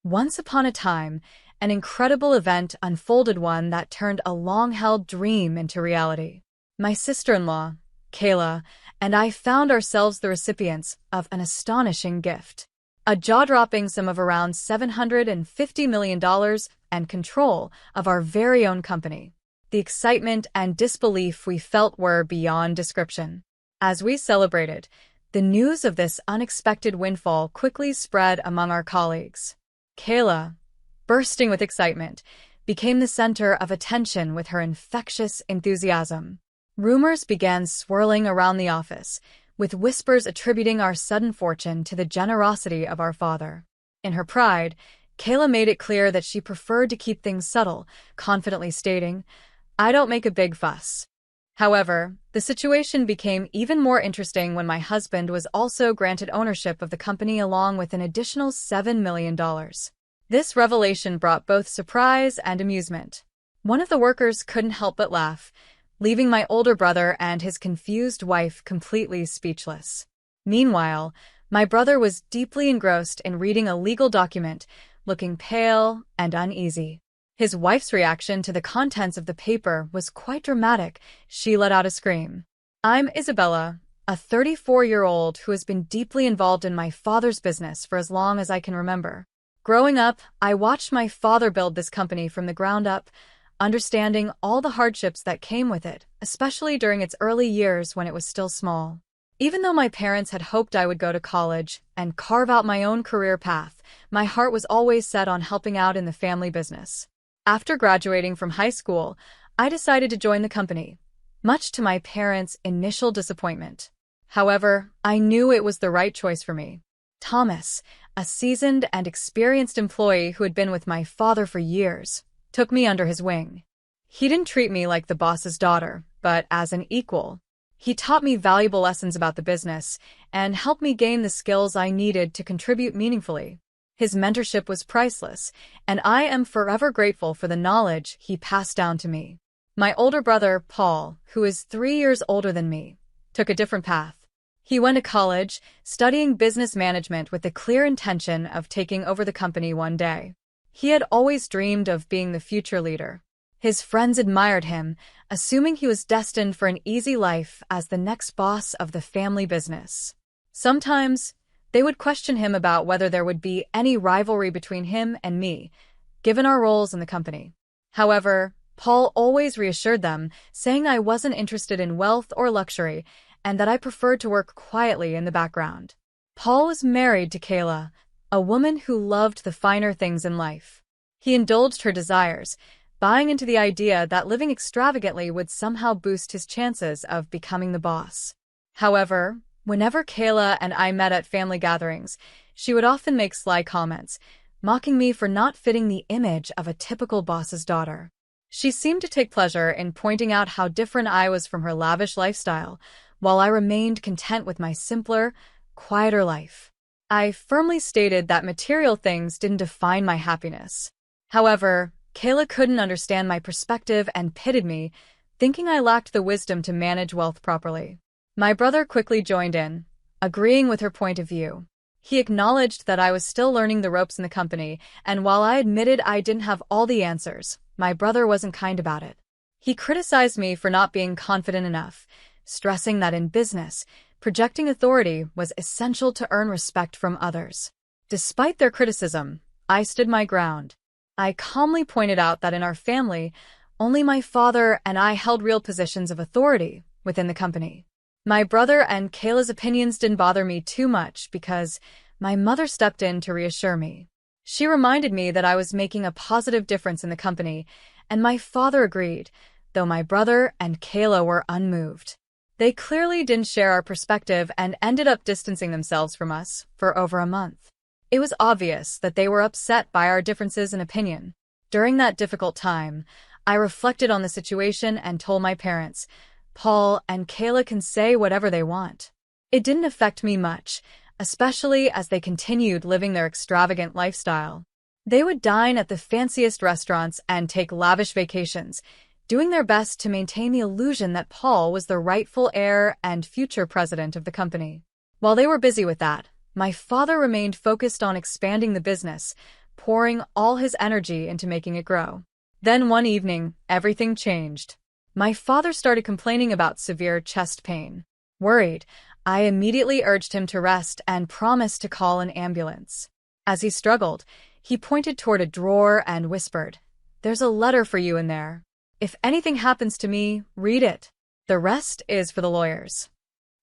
Once upon a time, an incredible event unfolded, one that turned a long-held dream into reality. My sister-in-law, Kayla, and I found ourselves the recipients of an astonishing gift. A jaw-dropping sum of around $750 million and control of our very own company. The excitement and disbelief we felt were beyond description. As we celebrated, the news of this unexpected windfall quickly spread among our colleagues. Kayla, bursting with excitement, became the center of attention with her infectious enthusiasm. Rumors began swirling around the office, with whispers attributing our sudden fortune to the generosity of our father. In her pride, Kayla made it clear that she preferred to keep things subtle, confidently stating, "I don't make a big fuss." However, the situation became even more interesting when my husband was also granted ownership of the company along with an additional $7 million. This revelation brought both surprise and amusement. One of the workers couldn't help but laugh, leaving my older brother and his confused wife completely speechless. Meanwhile, my brother was deeply engrossed in reading a legal document, looking pale and uneasy. His wife's reaction to the contents of the paper was quite dramatic. She let out a scream. "I'm Isabella, a 34-year-old who has been deeply involved in my father's business for as long as I can remember. Growing up, I watched my father build this company from the ground up, understanding all the hardships that came with it, especially during its early years when it was still small. Even though my parents had hoped I would go to college and carve out my own career path, my heart was always set on helping out in the family business. After graduating from high school, I decided to join the company, much to my parents' initial disappointment. However, I knew it was the right choice for me. Thomas, a seasoned and experienced employee who had been with my father for years, took me under his wing. He didn't treat me like the boss's daughter, but as an equal. He taught me valuable lessons about the business and helped me gain the skills I needed to contribute meaningfully. His mentorship was priceless, and I am forever grateful for the knowledge he passed down to me. My older brother, Paul, who is 3 years older than me, took a different path. He went to college, studying business management with the clear intention of taking over the company one day. He had always dreamed of being the future leader. His friends admired him, assuming he was destined for an easy life as the next boss of the family business. Sometimes, they would question him about whether there would be any rivalry between him and me, given our roles in the company. However, Paul always reassured them, saying I wasn't interested in wealth or luxury, and that I preferred to work quietly in the background. Paul was married to Kayla, a woman who loved the finer things in life. He indulged her desires, buying into the idea that living extravagantly would somehow boost his chances of becoming the boss. However, whenever Kayla and I met at family gatherings, she would often make sly comments, mocking me for not fitting the image of a typical boss's daughter. She seemed to take pleasure in pointing out how different I was from her lavish lifestyle, while I remained content with my simpler, quieter life. I firmly stated that material things didn't define my happiness. However, Kayla couldn't understand my perspective and pitted me, thinking I lacked the wisdom to manage wealth properly. My brother quickly joined in, agreeing with her point of view. He acknowledged that I was still learning the ropes in the company, and while I admitted I didn't have all the answers, my brother wasn't kind about it. He criticized me for not being confident enough, stressing that in business, projecting authority was essential to earn respect from others. Despite their criticism, I stood my ground. I calmly pointed out that in our family, only my father and I held real positions of authority within the company. My brother and Kayla's opinions didn't bother me too much because my mother stepped in to reassure me. She reminded me that I was making a positive difference in the company, and my father agreed, though my brother and Kayla were unmoved. They clearly didn't share our perspective and ended up distancing themselves from us for over a month. It was obvious that they were upset by our differences in opinion. During that difficult time, I reflected on the situation and told my parents, Paul and Kayla can say whatever they want. It didn't affect me much, especially as they continued living their extravagant lifestyle. They would dine at the fanciest restaurants and take lavish vacations, doing their best to maintain the illusion that Paul was the rightful heir and future president of the company. While they were busy with that, my father remained focused on expanding the business, pouring all his energy into making it grow. Then one evening, everything changed. My father started complaining about severe chest pain. Worried, I immediately urged him to rest and promised to call an ambulance. As he struggled, he pointed toward a drawer and whispered, "There's a letter for you in there. If anything happens to me, read it. The rest is for the lawyers."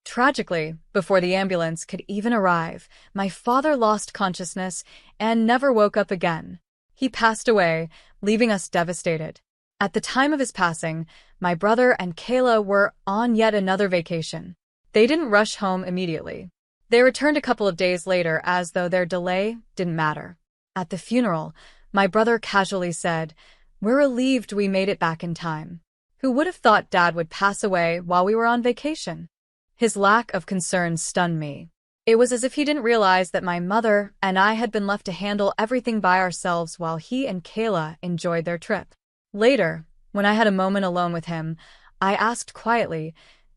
Tragically, before the ambulance could even arrive, my father lost consciousness and never woke up again. He passed away, leaving us devastated. At the time of his passing, my brother and Kayla were on yet another vacation. They didn't rush home immediately. They returned a couple of days later as though their delay didn't matter. At the funeral, my brother casually said, "We're relieved we made it back in time. Who would have thought Dad would pass away while we were on vacation?" His lack of concern stunned me. It was as if he didn't realize that my mother and I had been left to handle everything by ourselves while he and Kayla enjoyed their trip. Later, when I had a moment alone with him, I asked quietly,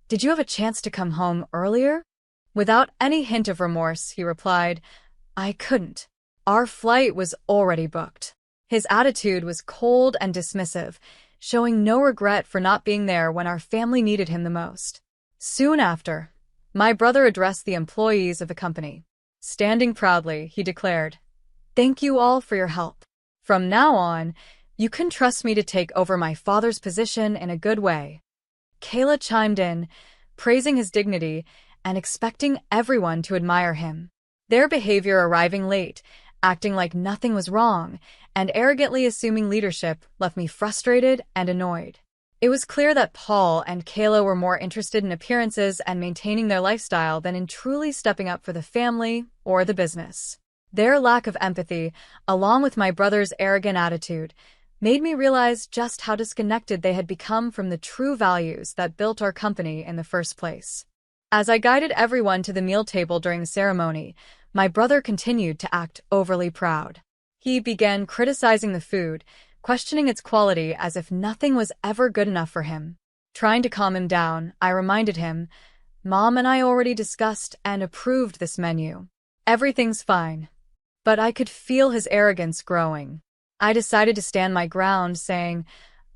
"Did you have a chance to come home earlier?" Without any hint of remorse, he replied, "I couldn't. Our flight was already booked." His attitude was cold and dismissive, showing no regret for not being there when our family needed him the most. Soon after, my brother addressed the employees of the company. Standing proudly, he declared, "Thank you all for your help. From now on, you can trust me to take over my father's position in a good way." Kayla chimed in, praising his dignity and expecting everyone to admire him. Their behavior arriving late, acting like nothing was wrong, and arrogantly assuming leadership left me frustrated and annoyed. It was clear that Paul and Kayla were more interested in appearances and maintaining their lifestyle than in truly stepping up for the family or the business. Their lack of empathy, along with my brother's arrogant attitude, made me realize just how disconnected they had become from the true values that built our company in the first place. As I guided everyone to the meal table during the ceremony, my brother continued to act overly proud. He began criticizing the food, questioning its quality as if nothing was ever good enough for him. Trying to calm him down, I reminded him, "Mom and I already discussed and approved this menu. Everything's fine." But I could feel his arrogance growing. I decided to stand my ground, saying,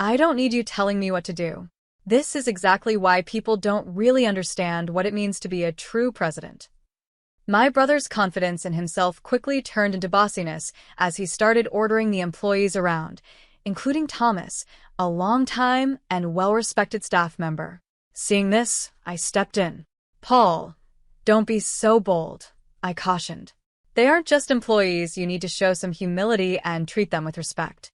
"I don't need you telling me what to do. This is exactly why people don't really understand what it means to be a true president." My brother's confidence in himself quickly turned into bossiness as he started ordering the employees around, including Thomas, a long-time and well-respected staff member. Seeing this, I stepped in. "Paul, don't be so bold," I cautioned. "They aren't just employees. You need to show some humility and treat them with respect."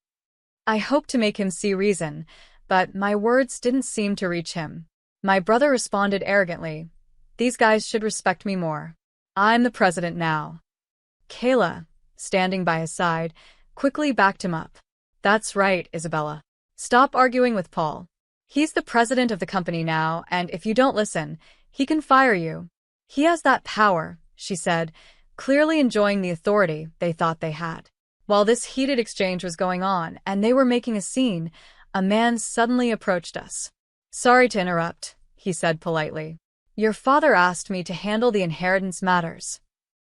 I hoped to make him see reason, but my words didn't seem to reach him. My brother responded arrogantly, "These guys should respect me more. I'm the president now." Kayla, standing by his side, quickly backed him up. "That's right, Isabella. Stop arguing with Paul. He's the president of the company now, and if you don't listen, he can fire you. He has that power," she said, clearly enjoying the authority they thought they had. While this heated exchange was going on and they were making a scene, a man suddenly approached us. "Sorry to interrupt," he said politely. "Your father asked me to handle the inheritance matters."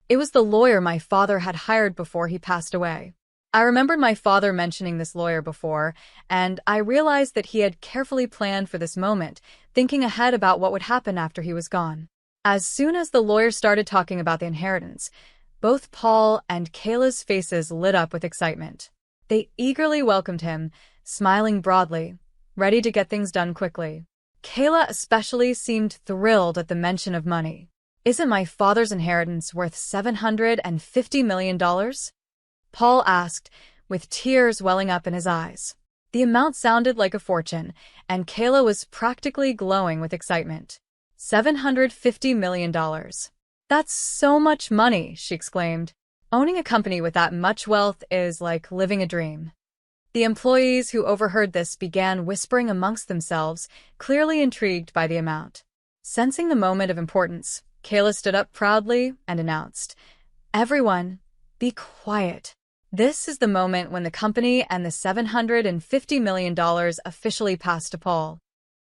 It was the lawyer my father had hired before he passed away. I remembered my father mentioning this lawyer before, and I realized that he had carefully planned for this moment, thinking ahead about what would happen after he was gone. As soon as the lawyer started talking about the inheritance, both Paul and Kayla's faces lit up with excitement. They eagerly welcomed him, smiling broadly, ready to get things done quickly. Kayla especially seemed thrilled at the mention of money. "Isn't my father's inheritance worth $750 million? Paul asked, with tears welling up in his eyes. The amount sounded like a fortune, and Kayla was practically glowing with excitement. $750 million. That's so much money, she exclaimed. Owning a company with that much wealth is like living a dream. The employees who overheard this began whispering amongst themselves, clearly intrigued by the amount. Sensing the moment of importance, Kayla stood up proudly and announced, "Everyone, be quiet. This is the moment when the company and the $750 million officially pass to Paul."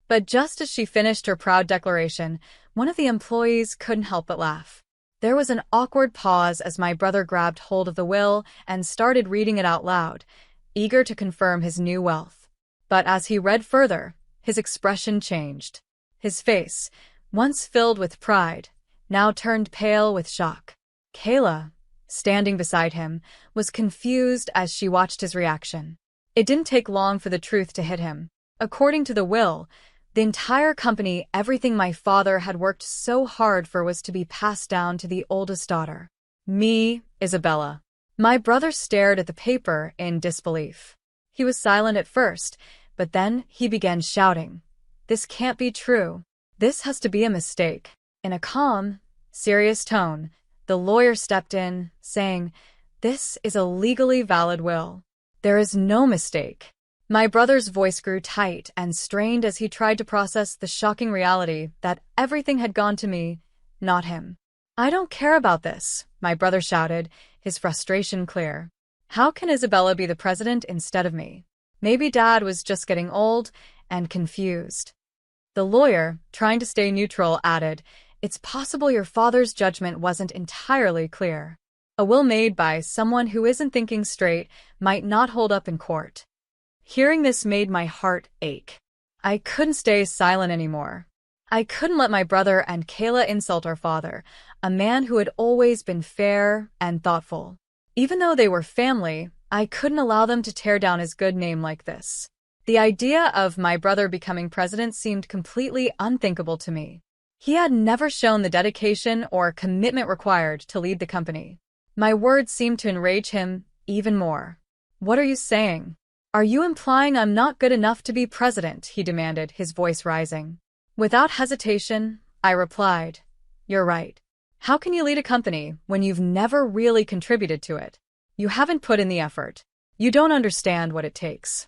But just as she finished her proud declaration, one of the employees couldn't help but laugh. There was an awkward pause as my brother grabbed hold of the will and started reading it out loud, eager to confirm his new wealth. But as he read further, his expression changed. His face, once filled with pride, now turned pale with shock. Kayla, standing beside him, was confused as she watched his reaction. It didn't take long for the truth to hit him. According to the will, the entire company, everything my father had worked so hard for, was to be passed down to the oldest daughter. Me, Isabella. My brother stared at the paper in disbelief. He was silent at first, but then he began shouting, "This can't be true. This has to be a mistake." In a calm, serious tone, the lawyer stepped in, saying, "This is a legally valid will. There is no mistake." My brother's voice grew tight and strained as he tried to process the shocking reality that everything had gone to me, not him. "I don't care about this," my brother shouted, his frustration clear. "How can Isabella be the president instead of me? Maybe Dad was just getting old and confused." The lawyer, trying to stay neutral, added, "It's possible your father's judgment wasn't entirely clear. A will made by someone who isn't thinking straight might not hold up in court." Hearing this made my heart ache. I couldn't stay silent anymore. I couldn't let my brother and Kayla insult our father, a man who had always been fair and thoughtful. Even though they were family, I couldn't allow them to tear down his good name like this. The idea of my brother becoming president seemed completely unthinkable to me. He had never shown the dedication or commitment required to lead the company. My words seemed to enrage him even more. "What are you saying? Are you implying I'm not good enough to be president?" he demanded, his voice rising. Without hesitation, I replied, "You're right. How can you lead a company when you've never really contributed to it? You haven't put in the effort. You don't understand what it takes."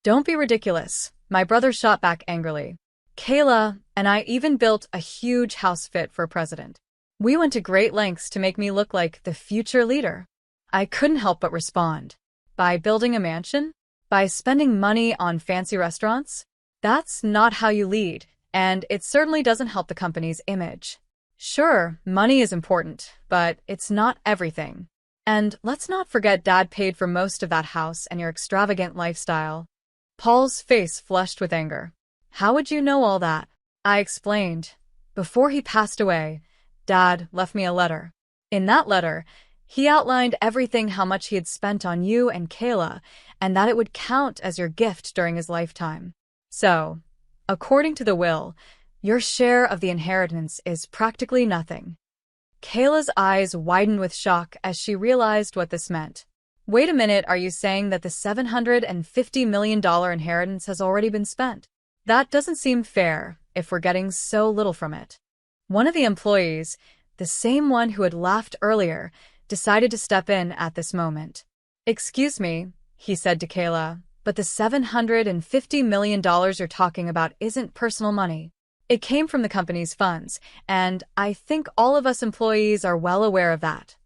"Don't be ridiculous," my brother shot back angrily. "Kayla and I even built a huge house fit for president. We went to great lengths to make me look like the future leader." I couldn't help but respond. "By building a mansion? By spending money on fancy restaurants? That's not how you lead, and it certainly doesn't help the company's image. Sure, money is important, but it's not everything. And let's not forget Dad paid for most of that house and your extravagant lifestyle." Paul's face flushed with anger. "How would you know all that?" I explained. "Before he passed away, Dad left me a letter. In that letter, he outlined everything, how much he had spent on you and Kayla, and that it would count as your gift during his lifetime. So, according to the will, your share of the inheritance is practically nothing." Kayla's eyes widened with shock as she realized what this meant. "Wait a minute, are you saying that the $750 million inheritance has already been spent? That doesn't seem fair if we're getting so little from it." One of the employees, the same one who had laughed earlier, decided to step in at this moment. "Excuse me," he said to Kayla, "but the $750 million you're talking about isn't personal money. It came from the company's funds, and I think all of us employees are well aware of that."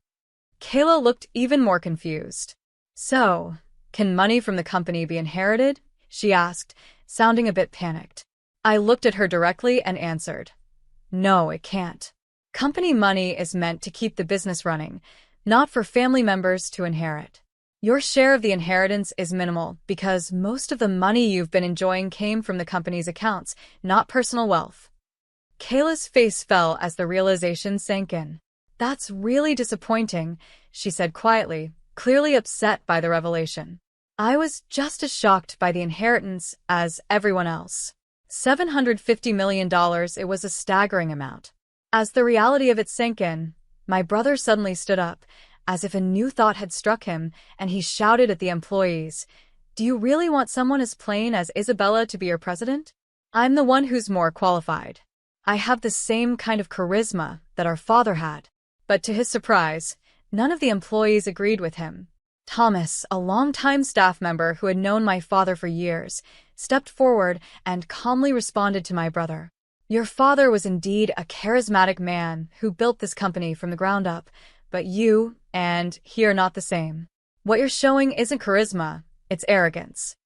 Kayla looked even more confused. "So, can money from the company be inherited?" she asked, sounding a bit panicked. I looked at her directly and answered, "No, it can't. Company money is meant to keep the business running, not for family members to inherit. Your share of the inheritance is minimal because most of the money you've been enjoying came from the company's accounts, not personal wealth." Kayla's face fell as the realization sank in. "That's really disappointing," she said quietly, clearly upset by the revelation. I was just as shocked by the inheritance as everyone else. $750 million, it was a staggering amount. As the reality of it sank in, my brother suddenly stood up, as if a new thought had struck him, and he shouted at the employees, "Do you really want someone as plain as Isabella to be your president? I'm the one who's more qualified. I have the same kind of charisma that our father had." But to his surprise, none of the employees agreed with him. Thomas, a longtime staff member who had known my father for years, stepped forward and calmly responded to my brother. "Your father was indeed a charismatic man who built this company from the ground up, but you and he are not the same. What you're showing isn't charisma, it's arrogance."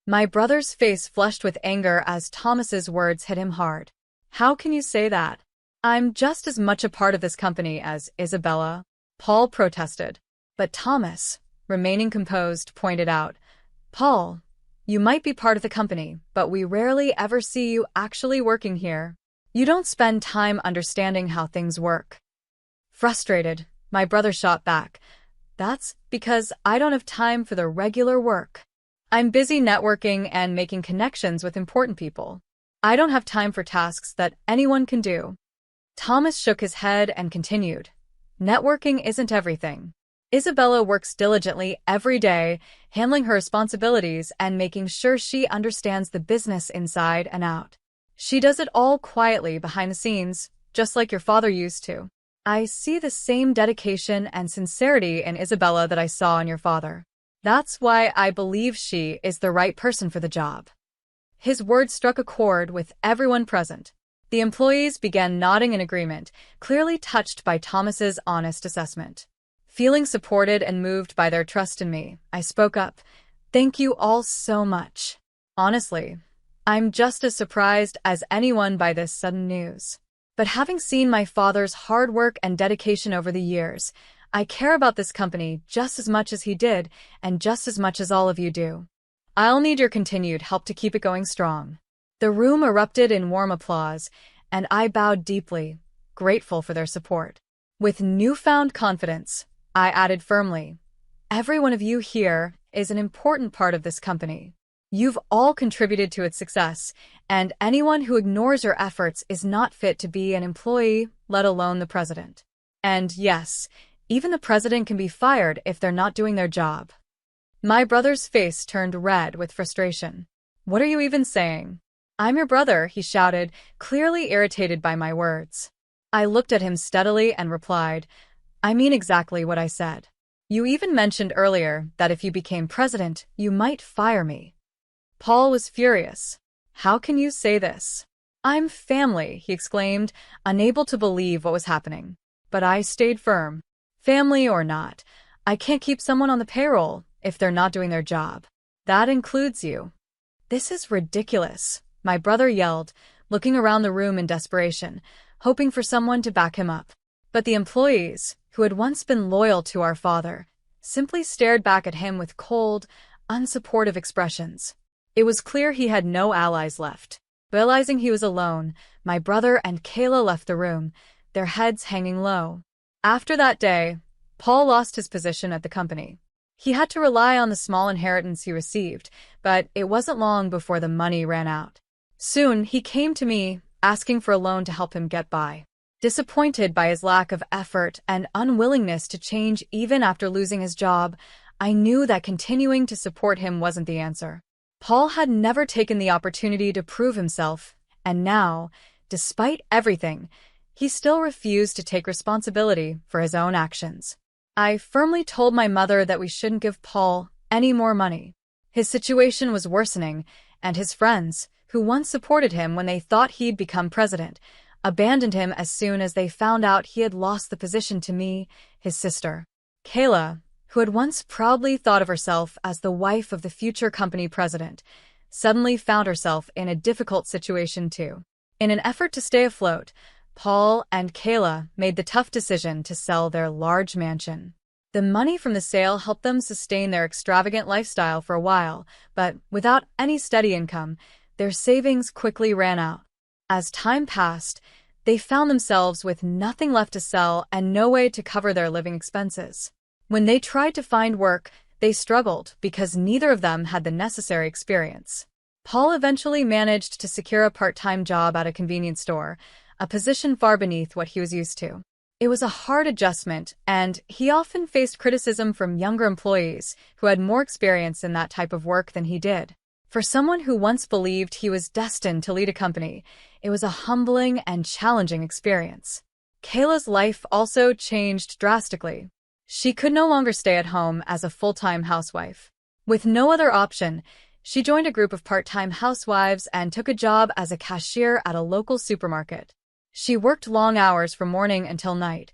My brother's face flushed with anger as Thomas's words hit him hard. "How can you say that? I'm just as much a part of this company as Isabella, Paul protested. But Thomas, remaining composed, pointed out, Paul, you might be part of the company, but we rarely ever see you actually working here. You don't spend time understanding how things work. Frustrated, my brother shot back, that's because I don't have time for the regular work. I'm busy networking and making connections with important people. I don't have time for tasks that anyone can do. Thomas shook his head and continued, networking isn't everything. Isabella works diligently every day, handling her responsibilities and making sure she understands the business inside and out. She does it all quietly behind the scenes, just like your father used to. I see the same dedication and sincerity in Isabella that I saw in your father. That's why I believe she is the right person for the job. His words struck a chord with everyone present. The employees began nodding in agreement, clearly touched by Thomas's honest assessment. Feeling supported and moved by their trust in me, I spoke up. Thank you all so much. Honestly, I'm just as surprised as anyone by this sudden news. But having seen my father's hard work and dedication over the years, I care about this company just as much as he did and just as much as all of you do. I'll need your continued help to keep it going strong. The room erupted in warm applause, and I bowed deeply, grateful for their support. With newfound confidence, I added firmly, every one of you here is an important part of this company. You've all contributed to its success, and anyone who ignores your efforts is not fit to be an employee, let alone the president. And yes, even the president can be fired if they're not doing their job. My brother's face turned red with frustration. What are you even saying? I'm your brother, he shouted, clearly irritated by my words. I looked at him steadily and replied, I mean exactly what I said. You even mentioned earlier that if you became president, you might fire me. Paul was furious. How can you say this? I'm family, he exclaimed, unable to believe what was happening. But I stayed firm. Family or not, I can't keep someone on the payroll if they're not doing their job. That includes you. This is ridiculous, my brother yelled, looking around the room in desperation, hoping for someone to back him up. But the employees, who had once been loyal to our father, simply stared back at him with cold, unsupportive expressions. It was clear he had no allies left. Realizing he was alone, my brother and Kayla left the room, their heads hanging low. After that day, Paul lost his position at the company. He had to rely on the small inheritance he received, but it wasn't long before the money ran out. Soon, he came to me, asking for a loan to help him get by. Disappointed by his lack of effort and unwillingness to change even after losing his job, I knew that continuing to support him wasn't the answer. Paul had never taken the opportunity to prove himself, and now, despite everything, he still refused to take responsibility for his own actions. I firmly told my mother that we shouldn't give Paul any more money. His situation was worsening, and his friends, who once supported him when they thought he'd become president, abandoned him as soon as they found out he had lost the position to me, his sister. Kayla, who had once proudly thought of herself as the wife of the future company president, suddenly found herself in a difficult situation too. In an effort to stay afloat, Paul and Kayla made the tough decision to sell their large mansion. The money from the sale helped them sustain their extravagant lifestyle for a while, but without any steady income, their savings quickly ran out. As time passed, they found themselves with nothing left to sell and no way to cover their living expenses. When they tried to find work, they struggled because neither of them had the necessary experience. Paul eventually managed to secure a part-time job at a convenience store, a position far beneath what he was used to. It was a hard adjustment, and he often faced criticism from younger employees who had more experience in that type of work than he did. For someone who once believed he was destined to lead a company, it was a humbling and challenging experience. Kayla's life also changed drastically. She could no longer stay at home as a full-time housewife. With no other option, she joined a group of part-time housewives and took a job as a cashier at a local supermarket. She worked long hours from morning until night,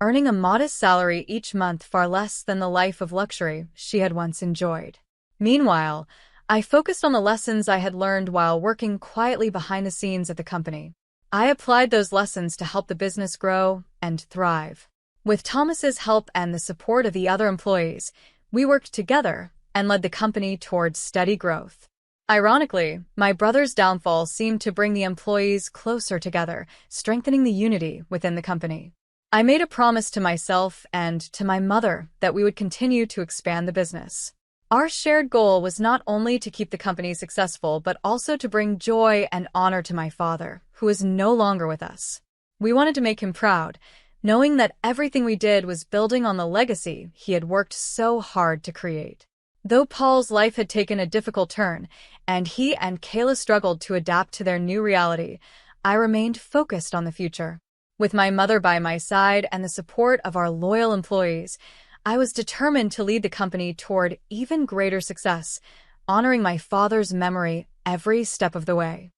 earning a modest salary each month far less than the life of luxury she had once enjoyed. Meanwhile, I focused on the lessons I had learned while working quietly behind the scenes at the company. I applied those lessons to help the business grow and thrive. With Thomas's help and the support of the other employees, we worked together and led the company towards steady growth. Ironically, my brother's downfall seemed to bring the employees closer together, strengthening the unity within the company. I made a promise to myself and to my mother that we would continue to expand the business. Our shared goal was not only to keep the company successful, but also to bring joy and honor to my father, who is no longer with us. We wanted to make him proud, knowing that everything we did was building on the legacy he had worked so hard to create. Though Paul's life had taken a difficult turn, and he and Kayla struggled to adapt to their new reality, I remained focused on the future. With my mother by my side and the support of our loyal employees, I was determined to lead the company toward even greater success, honoring my father's memory every step of the way.